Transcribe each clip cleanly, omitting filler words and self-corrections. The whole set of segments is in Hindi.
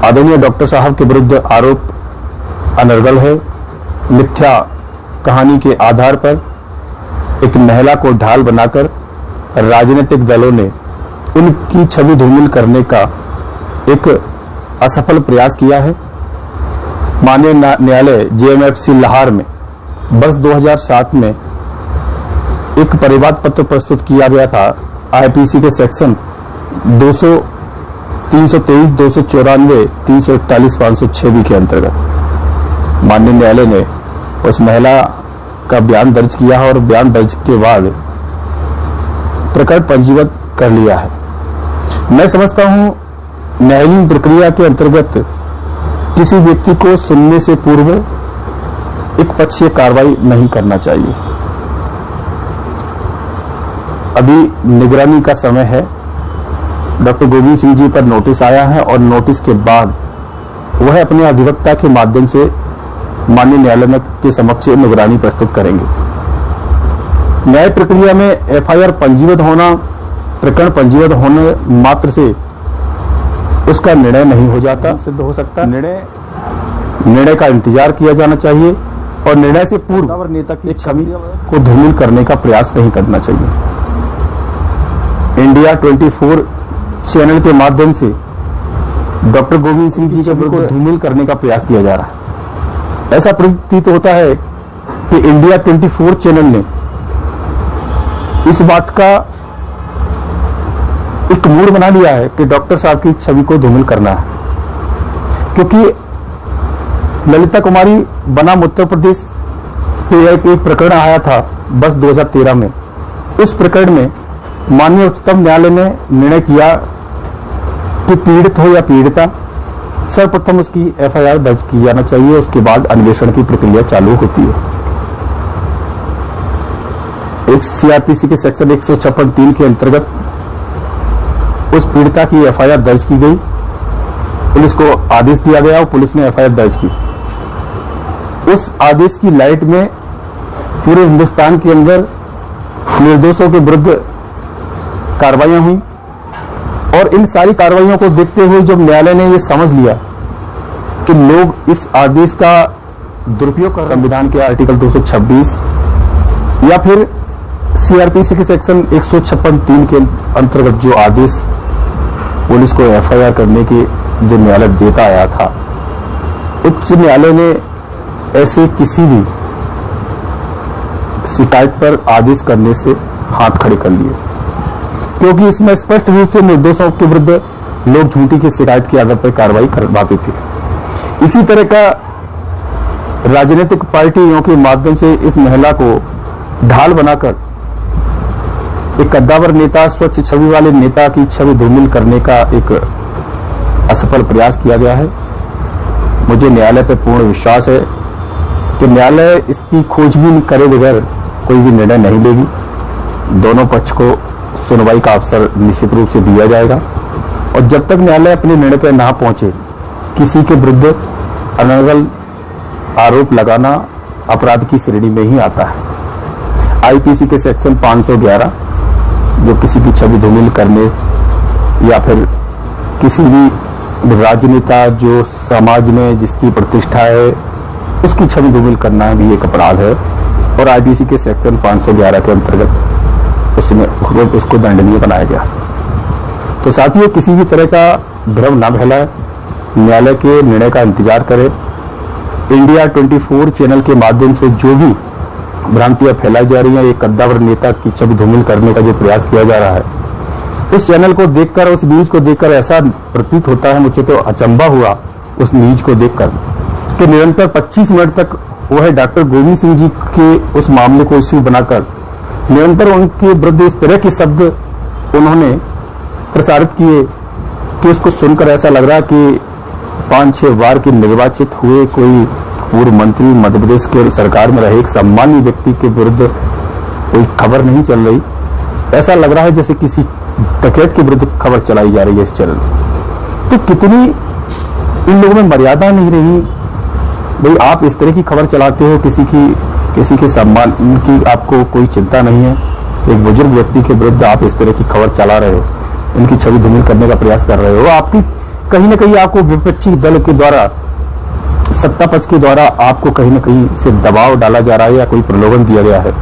आदरणीय डॉक्टर साहब के विरुद्ध आरोप अनर्गल है। मिथ्या कहानी के आधार पर एक महिला को ढाल बनाकर राजनीतिक दलों ने उनकी छवि धूमिल करने का एक असफल प्रयास किया है। माननीय न्यायालय जेएमएफसी लाहौर में वर्ष 2007 में एक परिवाद पत्र प्रस्तुत किया गया था आईपीसी के सेक्शन 323, 294, 341, 506 के अंतर्गत माननीय न्यायालय ने उस महिला का बयान दर्ज किया है और बयान दर्ज के बाद प्रकरण पंजीबद्ध कर लिया है। मैं समझता हूं न्यायालयीन प्रक्रिया के अंतर्गत किसी व्यक्ति को सुनने से पूर्व एक पक्षीय कार्रवाई नहीं करना चाहिए। अभी निगरानी का समय है। डॉक्टर गोविंद सिंह जी पर नोटिस आया है और नोटिस के बाद वह अपने अधिवक्ता के माध्यम से माननीय न्यायालय के समक्ष निगरानी प्रस्तुत करेंगे। न्याय प्रक्रिया में एफआईआर पंजीबद्ध होना, प्रकरण पंजीबद्ध होने मात्र से उसका निर्णय नहीं हो जाता, सिद्ध हो सकता। निर्णय का इंतजार किया जाना चाहिए और निर्णय से पूर्व नेता की छवि को धूमिल करने का प्रयास नहीं करना चाहिए। इंडिया 24 चैनल के माध्यम से डॉक्टर गोविंद सिंह जी छवि को धूमिल करने का प्रयास किया जा रहा है। ऐसा प्रतीत होता है कि इंडिया 24 चैनल ने इस बात का एक मूड बना लिया है कि डॉक्टर साहब की छवि को धूमिल करना है, क्योंकि ललिता कुमारी बनाम उत्तर प्रदेश पे एक प्रकरण आया था वर्ष 2013 में। उस प्रकरण में माननीय उच्चतम न्यायालय ने निर्णय किया कि पीड़ित हो या पीड़िता, सर्वप्रथम उसकी एफआईआर दर्ज की जाना चाहिए, उसके बाद अन्वेषण की प्रक्रिया चालू होती है। एक सीआरपीसी के सेक्शन 156(3) के अंतर्गत उस पीड़िता की एफआईआर दर्ज की गई। पुलिस को आदेश दिया गया और पुलिस ने एफआईआर दर्ज की। उस आदेश की लाइट में पूरे हिंदुस्तान के अंदर निर्दोषों के विरुद्ध कार्रवाइयां हुई और इन सारी कार्रवाइयों को देखते हुए जब न्यायालय ने यह समझ लिया कि लोग इस आदेश का दुरुपयोग कर, संविधान के आर्टिकल 226 या फिर सीआरपीसी के सेक्शन 156(3) के अंतर्गत जो आदेश पुलिस को एफआईआर करने की जो न्यायालय देता आया था, उच्च न्यायालय ने ऐसे किसी भी शिकायत पर आदेश करने से हाथ खड़े कर लिए, क्योंकि इसमें स्पष्ट रूप से निर्दोषों के विरुद्ध लोग झूठी की शिकायत के आधार पर कार्रवाई करवाते थे। इसी तरह का राजनीतिक पार्टियों के माध्यम से इस महिला को ढाल बनाकर एक कद्दावर नेता, स्वच्छ छवि वाले नेता की छवि धूमिल करने का एक असफल प्रयास किया गया है। मुझे न्यायालय पर पूर्ण विश्वास है कि न्यायालय इसकी खोजबीन करे बगैर कोई भी निर्णय नहीं लेगी। दोनों पक्ष को सुनवाई का अवसर निश्चित रूप से दिया जाएगा और जब तक न्यायालय अपने निर्णय पर ना पहुंचे, किसी के विरुद्ध अनर्गल आरोप लगाना अपराध की श्रेणी में ही आता है। आईपीसी के सेक्शन 511 जो किसी की छवि धूमिल करने या फिर किसी भी राजनेता जो समाज में जिसकी प्रतिष्ठा है उसकी छवि धूमिल करना भी एक अपराध है और आईपीसी के सेक्शन 511 के अंतर्गत उसमें उसको दंडनीय बनाया गया। तो साथियों, किसी भी तरह का भ्रम न फैलाए, न्यायालय के निर्णय का इंतजार करें। इंडिया 24 चैनल के माध्यम से जो भी भ्रांतियां फैलाई जा रही हैं, एक कद्दावर नेता की छवि धूमिल करने का जो प्रयास किया जा रहा है, उस चैनल को देखकर, उस न्यूज को देखकर ऐसा प्रतीत होता है, मुझे तो अचंभा हुआ उस न्यूज को देखकर कि निरंतर 25 मिनट तक वह डॉक्टर गोविंद सिंह जी के उस मामले को इश्यू बनाकर निरंतर उनके विरुद्ध इस तरह के शब्द उन्होंने प्रसारित किए कि उसको सुनकर ऐसा लग रहा कि 5-6 बार के निर्वाचित हुए कोई पूर्व मंत्री, मध्य प्रदेश के सरकार में रहे एक सम्मानीय व्यक्ति के विरुद्ध कोई खबर नहीं चल रही। ऐसा लग रहा है जैसे किसी डकैत के विरुद्ध खबर चलाई जा रही है इस चैनल। तो कितनी इन लोगों में मर्यादा नहीं रही। भाई, आप इस तरह की खबर चलाते हो, किसी के सम्मान की आपको कोई चिंता नहीं है। एक बुजुर्ग व्यक्ति के विरुद्ध आप इस तरह की खबर चला रहे हो, इनकी छवि धूमिल करने का प्रयास कर रहे हो। आपकी कहीं ना कहीं आपको विपक्षी दल के द्वारा, सत्ता पक्ष के द्वारा आपको कहीं ना कहीं से दबाव डाला जा रहा है या कोई प्रलोभन दिया गया है,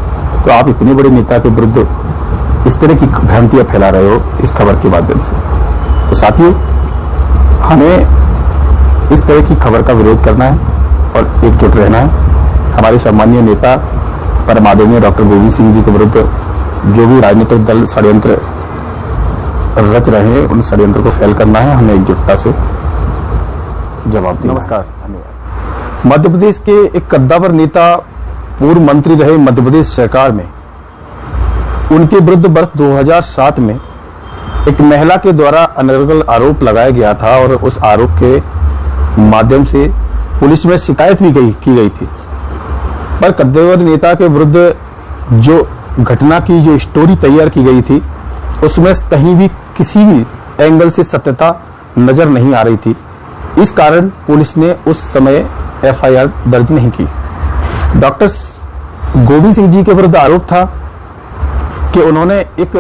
तो आप इतने बड़े नेता के विरुद्ध इस तरह की भ्रांतियां फैला रहे हो इस खबर के माध्यम से। तो साथियों, हमें इस तरह की खबर का विरोध करना है और एकजुट रहना है। हमारे सम्मानीय नेता परम आदरणीय डॉक्टर गोविंद सिंह जी के विरुद्ध जो भी राजनीतिक दल षड्यंत्र रच रहे हैं, उन षड्यंत्र को फेल करना है। हमें एकजुटता से जवाब देना। नमस्कार, धन्यवाद। मध्य प्रदेश के एक कद्दावर नेता, पूर्व मंत्री रहे मध्य प्रदेश सरकार में, उनके विरुद्ध वर्ष 2007 में एक महिला के द्वारा अनर्गल आरोप लगाया गया था और उस आरोप के माध्यम से पुलिस में शिकायत भी की गई थी। पर कद्दावर नेता के विरुद्ध जो घटना की जो स्टोरी तैयार की गई थी, उसमें कहीं भी किसी भी एंगल से सत्यता नजर नहीं आ रही थी। इस कारण पुलिस ने उस समय एफआईआर दर्ज नहीं की। डॉक्टर गोविंद सिंह जी के विरुद्ध आरोप था कि उन्होंने एक